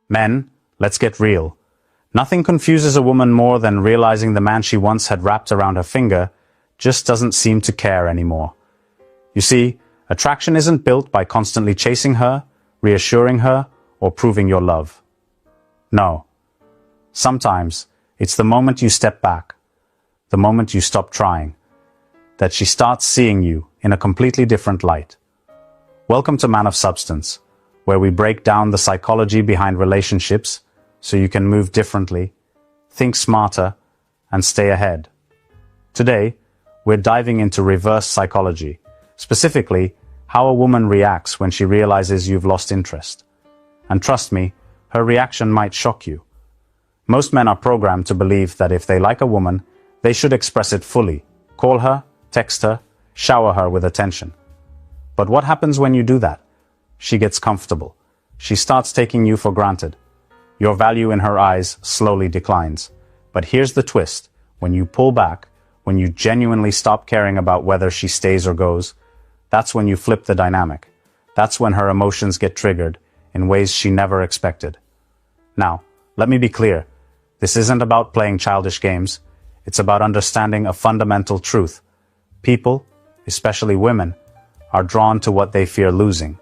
Men, let's get real. Nothing confuses a woman more than realizing the man she once had wrapped around her finger just doesn't seem to care anymore. You see, attraction isn't built by constantly chasing her, reassuring her, or proving your love. No. Sometimes, it's the moment you step back, the moment you stop trying, that she starts seeing you in a completely different light. Welcome to Man of Substance, where we break down the psychology behind relationships so you can move differently, think smarter, and stay ahead. Today, we're diving into reverse psychology, specifically how a woman reacts when she realizes you've lost interest. And trust me, her reaction might shock you. Most men are programmed to believe that if they like a woman, they should express it fully, call her, text her, shower her with attention. But what happens when you do that? She gets comfortable. She starts taking you for granted. Your value in her eyes slowly declines. But here's the twist. When you pull back, when you genuinely stop caring about whether she stays or goes, that's when you flip the dynamic. That's when her emotions get triggered in ways she never expected. Now, let me be clear. This isn't about playing childish games. It's about understanding a fundamental truth. People, especially women, are drawn to what they fear losing.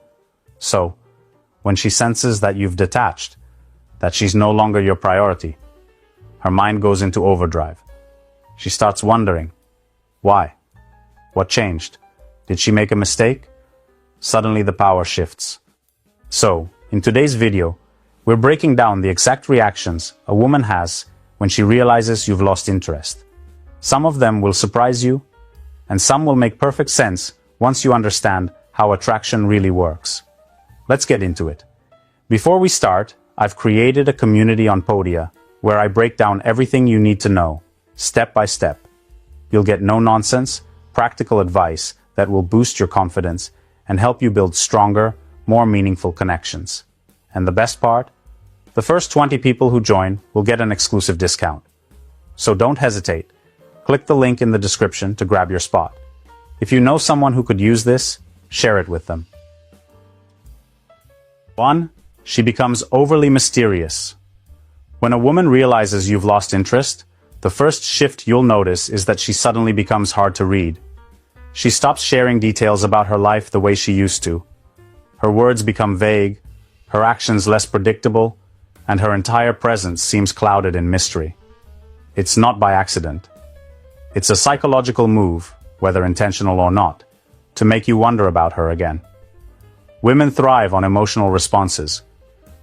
So, when she senses that you've detached, that she's no longer your priority, her mind goes into overdrive. She starts wondering, why? What changed? Did she make a mistake? Suddenly the power shifts. So, in today's video, we're breaking down the exact reactions a woman has when she realizes you've lost interest. Some of them will surprise you, and some will make perfect sense once you understand how attraction really works. Let's get into it. Before we start, I've created a community on Podia where I break down everything you need to know, step by step. You'll get no-nonsense, practical advice that will boost your confidence and help you build stronger, more meaningful connections. And the best part? The first 20 people who join will get an exclusive discount. So don't hesitate. Click the link in the description to grab your spot. If you know someone who could use this, share it with them. 1. She becomes overly mysterious. When a woman realizes you've lost interest, the first shift you'll notice is that she suddenly becomes hard to read. She stops sharing details about her life the way she used to. Her words become vague, her actions less predictable, and her entire presence seems clouded in mystery. It's not by accident. It's a psychological move, whether intentional or not, to make you wonder about her again. Women thrive on emotional responses.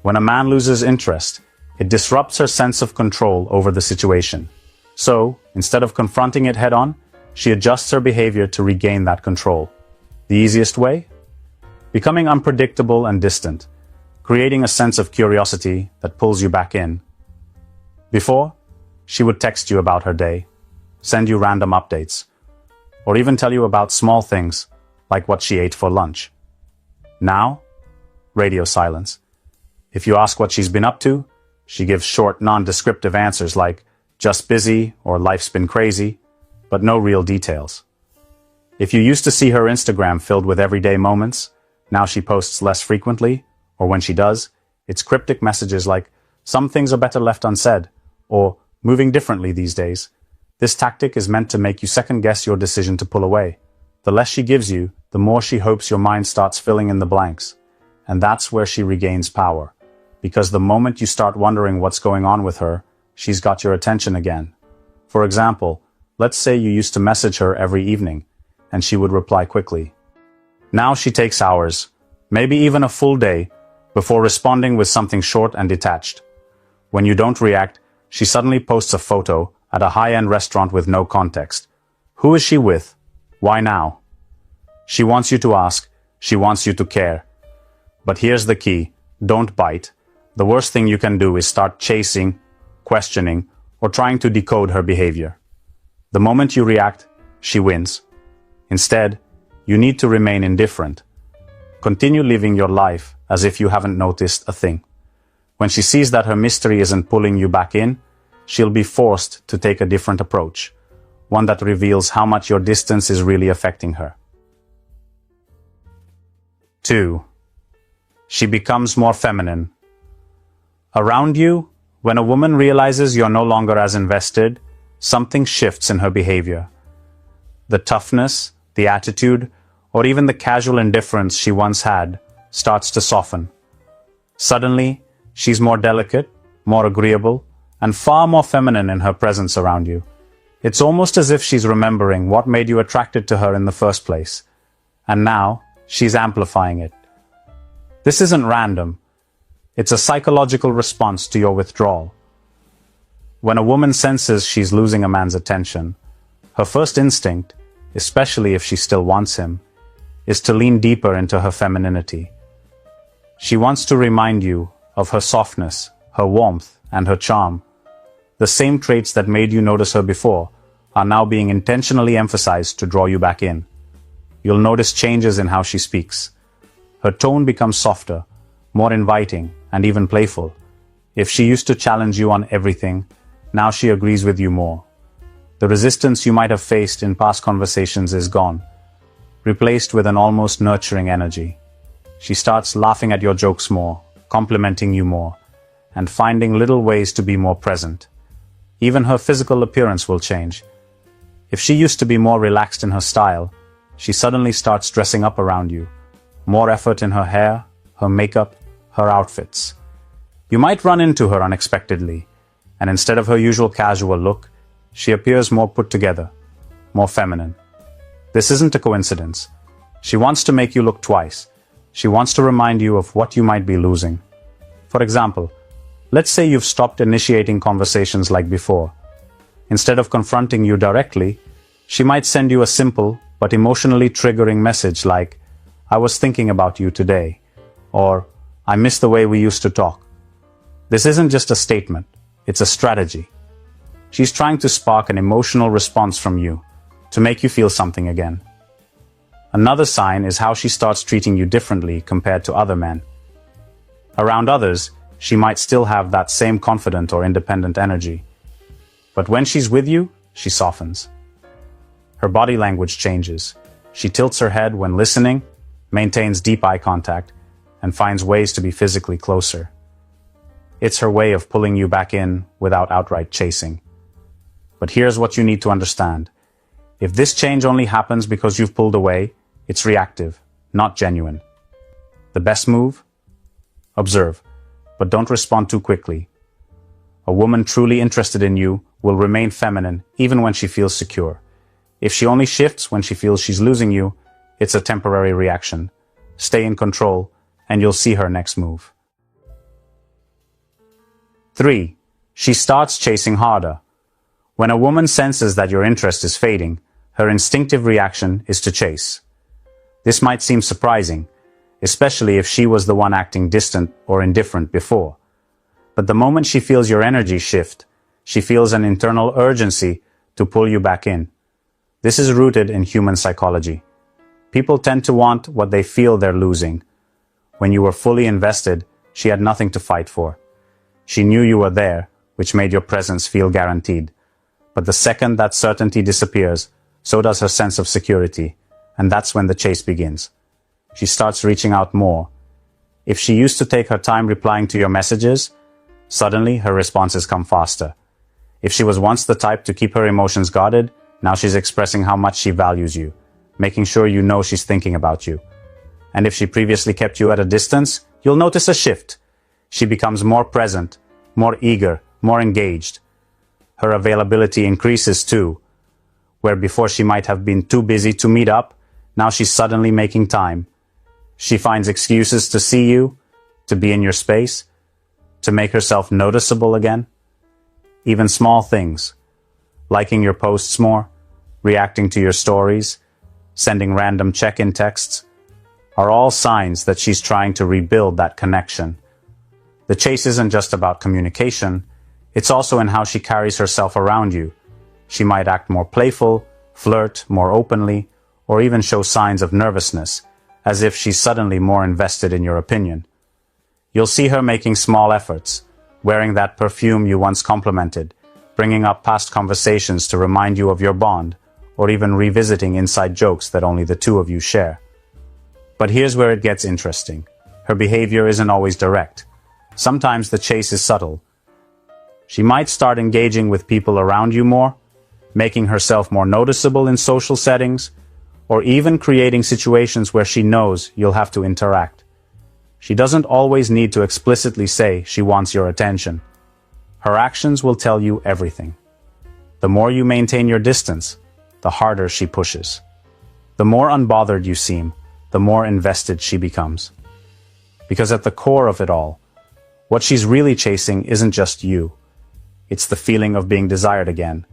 When a man loses interest, it disrupts her sense of control over the situation. So, instead of confronting it head-on, she adjusts her behavior to regain that control. The easiest way? Becoming unpredictable and distant, creating a sense of curiosity that pulls you back in. Before, she would text you about her day, send you random updates, or even tell you about small things like what she ate for lunch. Now, radio silence. If you ask what she's been up to, she gives short, non-descriptive answers like, just busy or life's been crazy, but no real details. If you used to see her Instagram filled with everyday moments, now she posts less frequently, or when she does, it's cryptic messages like, some things are better left unsaid, or moving differently these days. This tactic is meant to make you second-guess your decision to pull away. The less she gives you, the more she hopes your mind starts filling in the blanks. And that's where she regains power. Because the moment you start wondering what's going on with her, she's got your attention again. For example, let's say you used to message her every evening, and she would reply quickly. Now she takes hours, maybe even a full day, before responding with something short and detached. When you don't react, she suddenly posts a photo at a high-end restaurant with no context. Who is she with? Why now? She wants you to ask. She wants you to care. But here's the key. Don't bite. The worst thing you can do is start chasing, questioning, or trying to decode her behavior. The moment you react, she wins. Instead, you need to remain indifferent. Continue living your life as if you haven't noticed a thing. When she sees that her mystery isn't pulling you back in, she'll be forced to take a different approach, one that reveals how much your distance is really affecting her. 2. She becomes more feminine. Around you, when a woman realizes you're no longer as invested, something shifts in her behavior. The toughness, the attitude, or even the casual indifference she once had starts to soften. Suddenly, she's more delicate, more agreeable, and far more feminine in her presence around you. It's almost as if she's remembering what made you attracted to her in the first place, and now she's amplifying it. This isn't random. It's a psychological response to your withdrawal. When a woman senses she's losing a man's attention, her first instinct, especially if she still wants him, is to lean deeper into her femininity. She wants to remind you of her softness, her warmth, and her charm. The same traits that made you notice her before are now being intentionally emphasized to draw you back in. You'll notice changes in how she speaks. Her tone becomes softer, more inviting, and even playful. If she used to challenge you on everything, now she agrees with you more. The resistance you might have faced in past conversations is gone, replaced with an almost nurturing energy. She starts laughing at your jokes more, complimenting you more, and finding little ways to be more present. Even her physical appearance will change. If she used to be more relaxed in her style, she suddenly starts dressing up around you. More effort in her hair, her makeup, her outfits. You might run into her unexpectedly, and instead of her usual casual look, she appears more put together, more feminine. This isn't a coincidence. She wants to make you look twice. She wants to remind you of what you might be losing. For example, let's say you've stopped initiating conversations like before. Instead of confronting you directly, she might send you a simple but emotionally triggering message like, "I was thinking about you today," or "I miss the way we used to talk." This isn't just a statement, it's a strategy. She's trying to spark an emotional response from you, to make you feel something again. Another sign is how she starts treating you differently compared to other men. Around others, she might still have that same confident or independent energy. But when she's with you, she softens. Her body language changes. She tilts her head when listening, maintains deep eye contact, and finds ways to be physically closer. It's her way of pulling you back in without outright chasing. But here's what you need to understand. If this change only happens because you've pulled away, it's reactive, not genuine. The best move? Observe, but don't respond too quickly. A woman truly interested in you will remain feminine even when she feels secure. If she only shifts when she feels she's losing you, it's a temporary reaction. Stay in control, and you'll see her next move. 3. She starts chasing harder. When a woman senses that your interest is fading, her instinctive reaction is to chase. This might seem surprising, especially if she was the one acting distant or indifferent before. But the moment she feels your energy shift, she feels an internal urgency to pull you back in. This is rooted in human psychology. People tend to want what they feel they're losing. When you were fully invested, she had nothing to fight for. She knew you were there, which made your presence feel guaranteed. But the second that certainty disappears, so does her sense of security, and that's when the chase begins. She starts reaching out more. If she used to take her time replying to your messages, suddenly her responses come faster. If she was once the type to keep her emotions guarded, now she's expressing how much she values you, making sure you know she's thinking about you. And if she previously kept you at a distance, you'll notice a shift. She becomes more present, more eager, more engaged. Her availability increases too. Where before she might have been too busy to meet up, now she's suddenly making time. She finds excuses to see you, to be in your space, to make herself noticeable again. Even small things, liking your posts more, reacting to your stories, sending random check-in texts, are all signs that she's trying to rebuild that connection. The chase isn't just about communication, it's also in how she carries herself around you. She might act more playful, flirt more openly, or even show signs of nervousness, as if she's suddenly more invested in your opinion. You'll see her making small efforts, wearing that perfume you once complimented, bringing up past conversations to remind you of your bond, or even revisiting inside jokes that only the two of you share. But here's where it gets interesting. Her behavior isn't always direct. Sometimes the chase is subtle. She might start engaging with people around you more, making herself more noticeable in social settings, or even creating situations where she knows you'll have to interact. She doesn't always need to explicitly say she wants your attention. Her actions will tell you everything. The more you maintain your distance, the harder she pushes. The more unbothered you seem, the more invested she becomes. Because at the core of it all, what she's really chasing isn't just you. It's the feeling of being desired again.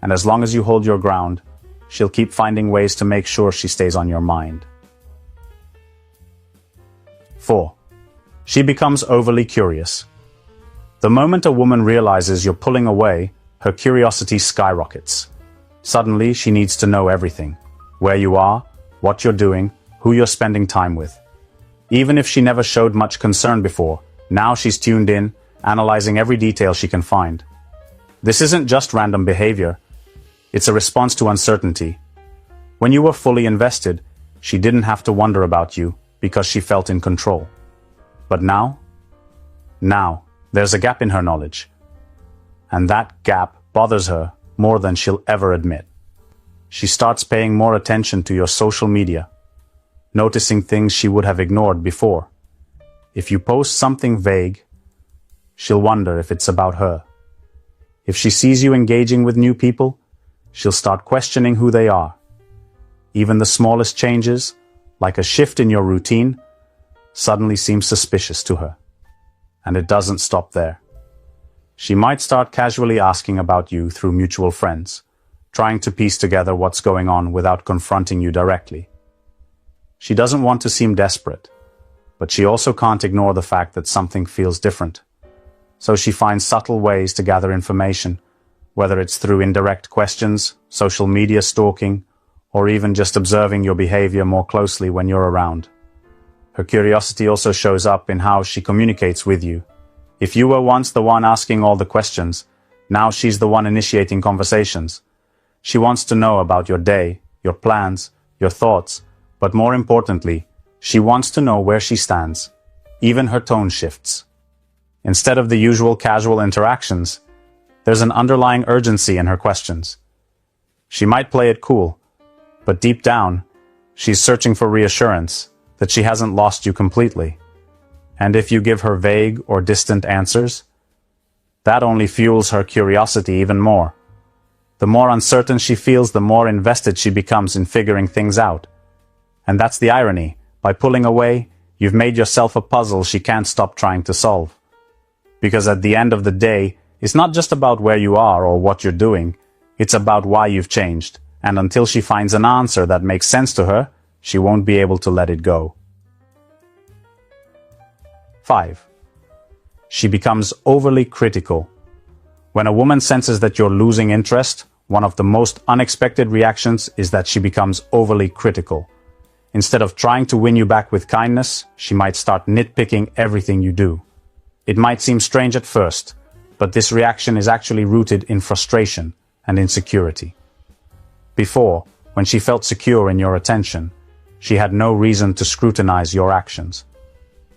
And as long as you hold your ground, she'll keep finding ways to make sure she stays on your mind. 4. She becomes overly curious. The moment a woman realizes you're pulling away, her curiosity skyrockets. Suddenly, she needs to know everything. Where you are, what you're doing, who you're spending time with. Even if she never showed much concern before, now she's tuned in, analyzing every detail she can find. This isn't just random behavior. It's a response to uncertainty. When you were fully invested, she didn't have to wonder about you because she felt in control. But now, there's a gap in her knowledge. And that gap bothers her more than she'll ever admit. She starts paying more attention to your social media, noticing things she would have ignored before. If you post something vague, she'll wonder if it's about her. If she sees you engaging with new people, she'll start questioning who they are. Even the smallest changes, like a shift in your routine, suddenly seem suspicious to her. And it doesn't stop there. She might start casually asking about you through mutual friends, trying to piece together what's going on without confronting you directly. She doesn't want to seem desperate, but she also can't ignore the fact that something feels different. So she finds subtle ways to gather information, whether it's through indirect questions, social media stalking, or even just observing your behavior more closely when you're around. Her curiosity also shows up in how she communicates with you. If you were once the one asking all the questions, now she's the one initiating conversations. She wants to know about your day, your plans, your thoughts, but more importantly, she wants to know where she stands. Even her tone shifts. Instead of the usual casual interactions, there's an underlying urgency in her questions. She might play it cool, but deep down, she's searching for reassurance that she hasn't lost you completely. And if you give her vague or distant answers, that only fuels her curiosity even more. The more uncertain she feels, the more invested she becomes in figuring things out. And that's the irony. By pulling away, you've made yourself a puzzle she can't stop trying to solve. Because at the end of the day, it's not just about where you are or what you're doing, it's about why you've changed. And until she finds an answer that makes sense to her, she won't be able to let it go. 5. She becomes overly critical. When a woman senses that you're losing interest, one of the most unexpected reactions is that she becomes overly critical. Instead of trying to win you back with kindness, she might start nitpicking everything you do. It might seem strange at first, but this reaction is actually rooted in frustration and insecurity. Before, when she felt secure in your attention, she had no reason to scrutinize your actions.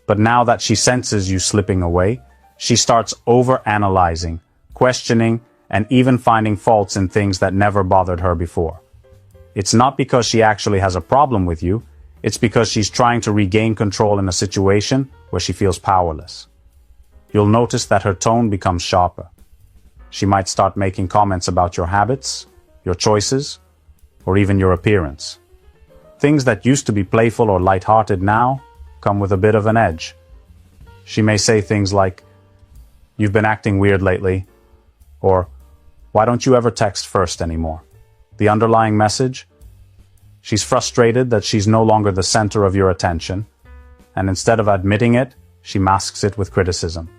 But now that she senses you slipping away, she starts over-analyzing, questioning, and even finding faults in things that never bothered her before. It's not because she actually has a problem with you, it's because she's trying to regain control in a situation where she feels powerless. You'll notice that her tone becomes sharper. She might start making comments about your habits, your choices, or even your appearance. Things that used to be playful or lighthearted now come with a bit of an edge. She may say things like, "You've been acting weird lately," or "Why don't you ever text first anymore?" The underlying message? She's frustrated that she's no longer the center of your attention, and instead of admitting it, she masks it with criticism.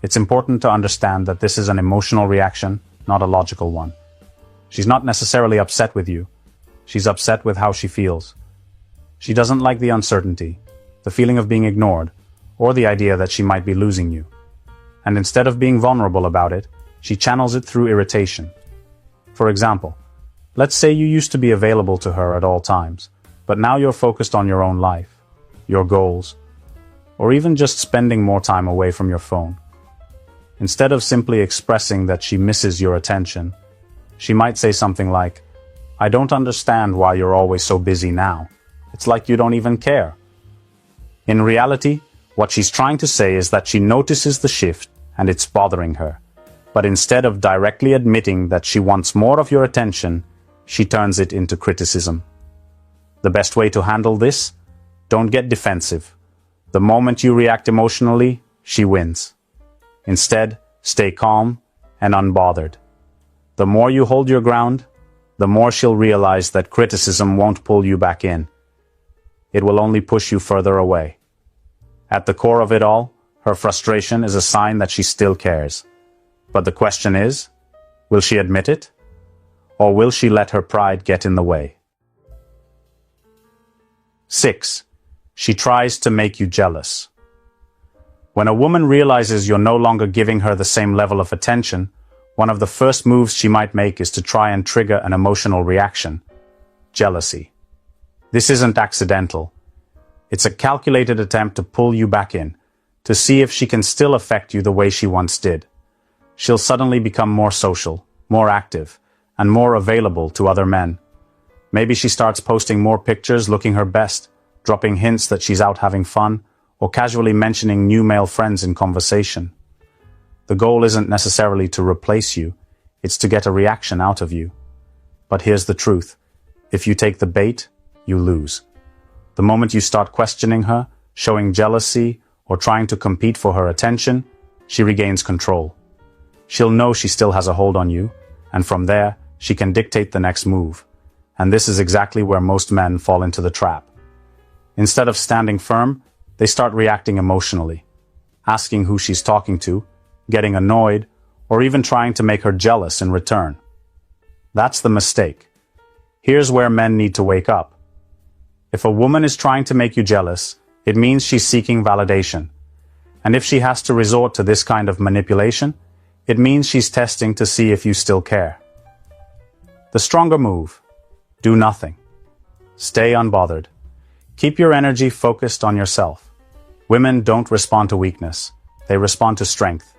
It's important to understand that this is an emotional reaction, not a logical one. She's not necessarily upset with you. She's upset with how she feels. She doesn't like the uncertainty, the feeling of being ignored, or the idea that she might be losing you. And instead of being vulnerable about it, she channels it through irritation. For example, let's say you used to be available to her at all times, but now you're focused on your own life, your goals, or even just spending more time away from your phone. Instead of simply expressing that she misses your attention, she might say something like, "I don't understand why you're always so busy now. It's like you don't even care." In reality, what she's trying to say is that she notices the shift and it's bothering her. But instead of directly admitting that she wants more of your attention, she turns it into criticism. The best way to handle this? Don't get defensive. The moment you react emotionally, she wins. Instead, stay calm and unbothered. The more you hold your ground, the more she'll realize that criticism won't pull you back in. It will only push you further away. At the core of it all, her frustration is a sign that she still cares. But the question is, will she admit it? Or will she let her pride get in the way? 6. She tries to make you jealous. When a woman realizes you're no longer giving her the same level of attention, one of the first moves she might make is to try and trigger an emotional reaction: jealousy. This isn't accidental. It's a calculated attempt to pull you back in, to see if she can still affect you the way she once did. She'll suddenly become more social, more active, and more available to other men. Maybe she starts posting more pictures looking her best, dropping hints that she's out having fun, or casually mentioning new male friends in conversation. The goal isn't necessarily to replace you, it's to get a reaction out of you. But here's the truth: if you take the bait, you lose. The moment you start questioning her, showing jealousy, or trying to compete for her attention, she regains control. She'll know she still has a hold on you, and from there, she can dictate the next move. And this is exactly where most men fall into the trap. Instead of standing firm, they start reacting emotionally, asking who she's talking to, getting annoyed, or even trying to make her jealous in return. That's the mistake. Here's where men need to wake up. If a woman is trying to make you jealous, it means she's seeking validation. And if she has to resort to this kind of manipulation, it means she's testing to see if you still care. The stronger move: do nothing. Stay unbothered. Keep your energy focused on yourself. Women don't respond to weakness. They respond to strength.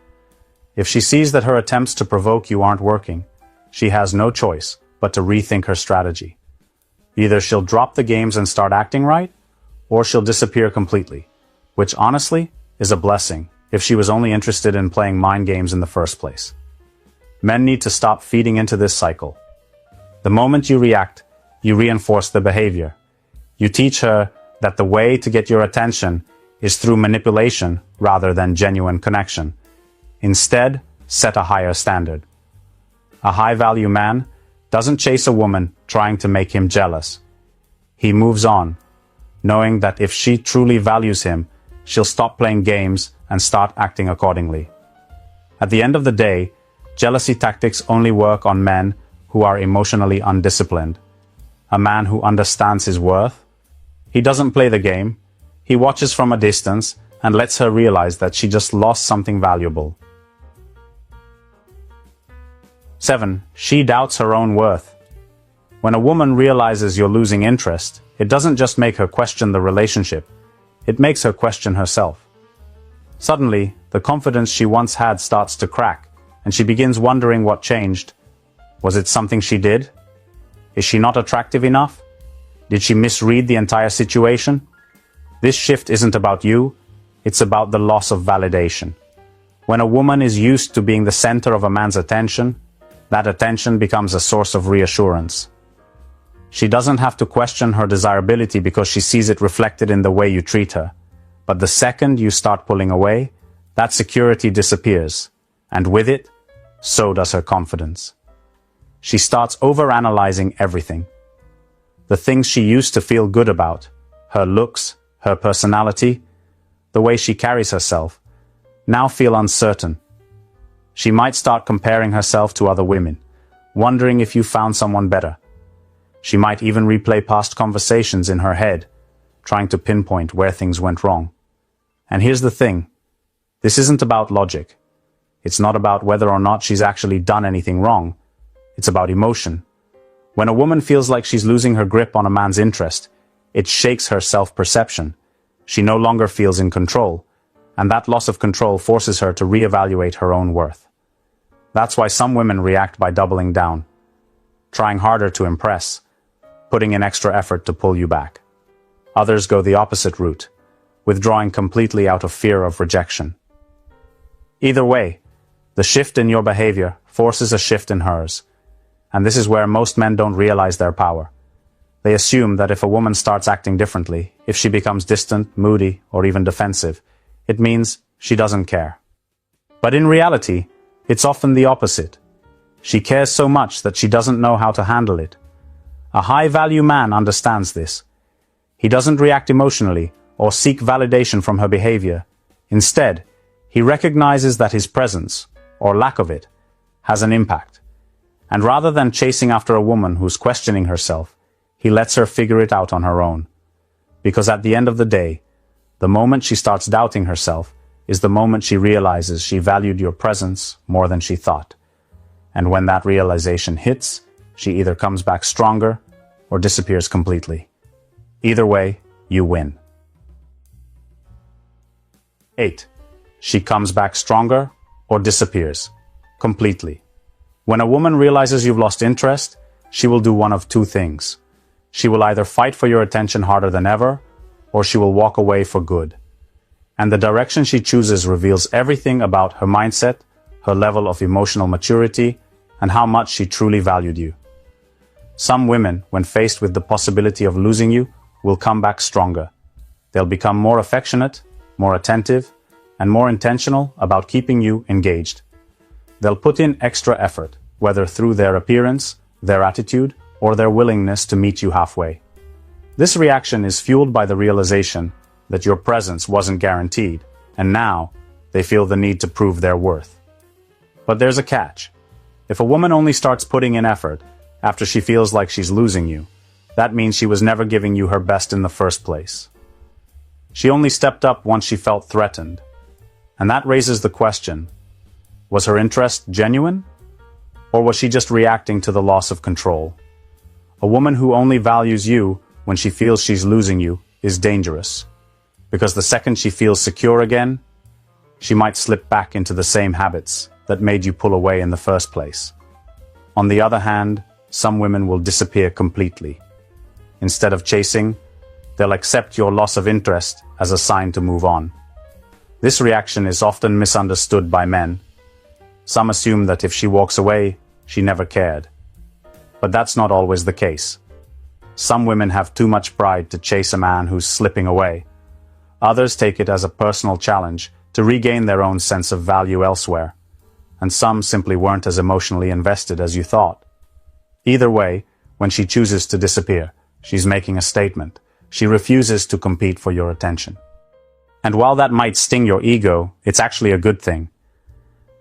If she sees that her attempts to provoke you aren't working, she has no choice but to rethink her strategy. Either she'll drop the games and start acting right, or she'll disappear completely, which honestly is a blessing if she was only interested in playing mind games in the first place. Men need to stop feeding into this cycle. The moment you react, you reinforce the behavior. You teach her that the way to get your attention is through manipulation rather than genuine connection. Instead, set a higher standard. A high-value man doesn't chase a woman trying to make him jealous. He moves on, knowing that if she truly values him, she'll stop playing games and start acting accordingly. At the end of the day, jealousy tactics only work on men who are emotionally undisciplined. A man who understands his worth, he doesn't play the game, he watches from a distance and lets her realize that she just lost something valuable. 7. She doubts her own worth. When a woman realizes you're losing interest, it doesn't just make her question the relationship, it makes her question herself. Suddenly, the confidence she once had starts to crack, and she begins wondering what changed. Was it something she did? Is she not attractive enough? Did she misread the entire situation? This shift isn't about you, it's about the loss of validation. When a woman is used to being the center of a man's attention, that attention becomes a source of reassurance. She doesn't have to question her desirability because she sees it reflected in the way you treat her. But the second you start pulling away, that security disappears, and with it, so does her confidence. She starts overanalyzing everything. The things she used to feel good about, her looks, her personality, the way she carries herself, now feel uncertain. She might start comparing herself to other women, wondering if you found someone better. She might even replay past conversations in her head, trying to pinpoint where things went wrong. And here's the thing, this isn't about logic. It's not about whether or not she's actually done anything wrong. It's about emotion. When a woman feels like she's losing her grip on a man's interest, it shakes her self-perception. She no longer feels in control, and that loss of control forces her to reevaluate her own worth. That's why some women react by doubling down, trying harder to impress, putting in extra effort to pull you back. Others go the opposite route, withdrawing completely out of fear of rejection. Either way, the shift in your behavior forces a shift in hers, and this is where most men don't realize their power. They assume that if a woman starts acting differently, if she becomes distant, moody, or even defensive, it means she doesn't care. But in reality, it's often the opposite. She cares so much that she doesn't know how to handle it. A high-value man understands this. He doesn't react emotionally or seek validation from her behavior. Instead, he recognizes that his presence, or lack of it, has an impact. And rather than chasing after a woman who's questioning herself, he lets her figure it out on her own. Because at the end of the day, the moment she starts doubting herself is the moment she realizes she valued your presence more than she thought. And when that realization hits, she either comes back stronger or disappears completely. Either way, you win. 8. She comes back stronger or disappears completely. When a woman realizes you've lost interest, she will do one of two things. She will either fight for your attention harder than ever, or she will walk away for good. And the direction she chooses reveals everything about her mindset, her level of emotional maturity, and how much she truly valued you. Some women, when faced with the possibility of losing you, will come back stronger. They'll become more affectionate, more attentive, and more intentional about keeping you engaged. They'll put in extra effort, whether through their appearance, their attitude, or their willingness to meet you halfway. This reaction is fueled by the realization that your presence wasn't guaranteed, and now they feel the need to prove their worth. But there's a catch. If a woman only starts putting in effort after she feels like she's losing you, that means she was never giving you her best in the first place. She only stepped up once she felt threatened. And that raises the question, was her interest genuine? Or was she just reacting to the loss of control? A woman who only values you when she feels she's losing you is dangerous. Because the second she feels secure again, she might slip back into the same habits that made you pull away in the first place. On the other hand, some women will disappear completely. Instead of chasing, they'll accept your loss of interest as a sign to move on. This reaction is often misunderstood by men. Some assume that if she walks away, she never cared. But that's not always the case. Some women have too much pride to chase a man who's slipping away. Others take it as a personal challenge to regain their own sense of value elsewhere. And some simply weren't as emotionally invested as you thought. Either way, when she chooses to disappear, she's making a statement. She refuses to compete for your attention. And while that might sting your ego, it's actually a good thing.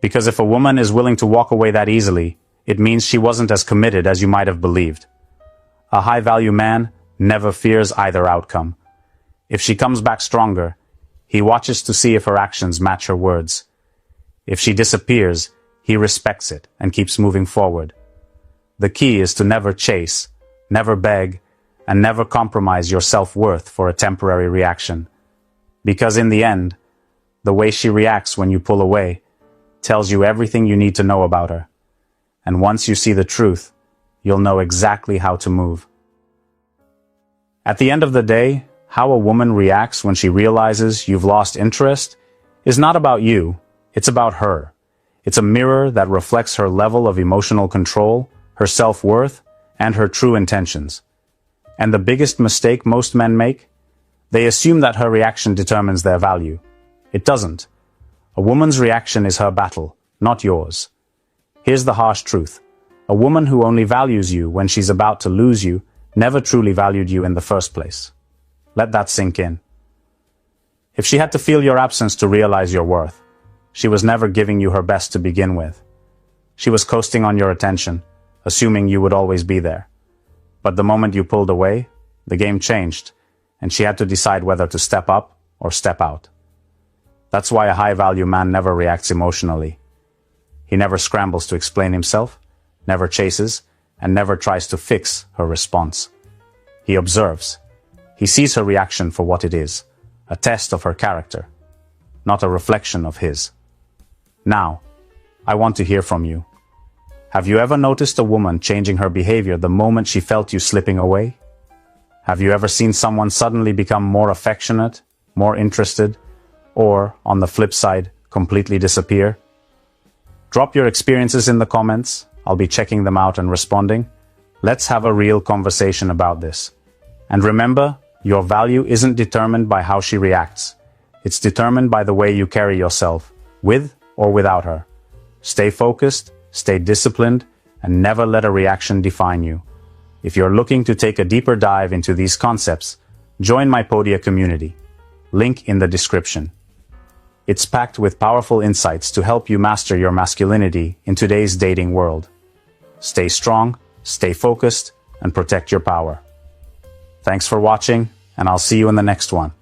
Because if a woman is willing to walk away that easily, it means she wasn't as committed as you might have believed. A high-value man never fears either outcome. If she comes back stronger, he watches to see if her actions match her words. If she disappears, he respects it and keeps moving forward. The key is to never chase, never beg, and never compromise your self-worth for a temporary reaction. Because in the end, the way she reacts when you pull away tells you everything you need to know about her. And once you see the truth, you'll know exactly how to move. At the end of the day, how a woman reacts when she realizes you've lost interest is not about you, it's about her. It's a mirror that reflects her level of emotional control, her self-worth, and her true intentions. And the biggest mistake most men make? They assume that her reaction determines their value. It doesn't. A woman's reaction is her battle, not yours. Here's the harsh truth. A woman who only values you when she's about to lose you never truly valued you in the first place. Let that sink in. If she had to feel your absence to realize your worth, she was never giving you her best to begin with. She was coasting on your attention, assuming you would always be there. But the moment you pulled away, the game changed, and she had to decide whether to step up or step out. That's why a high-value man never reacts emotionally. He never scrambles to explain himself, never chases, and never tries to fix her response. He observes. He sees her reaction for what it is, a test of her character, not a reflection of his. Now, I want to hear from you. Have you ever noticed a woman changing her behavior the moment she felt you slipping away? Have you ever seen someone suddenly become more affectionate, more interested, or, on the flip side, completely disappear? Drop your experiences in the comments. I'll be checking them out and responding. Let's have a real conversation about this. And remember, your value isn't determined by how she reacts. It's determined by the way you carry yourself, with or without her. Stay focused, stay disciplined, and never let a reaction define you. If you're looking to take a deeper dive into these concepts, join my Podia community. Link in the description. It's packed with powerful insights to help you master your masculinity in today's dating world. Stay strong, stay focused, and protect your power. Thanks for watching, and I'll see you in the next one.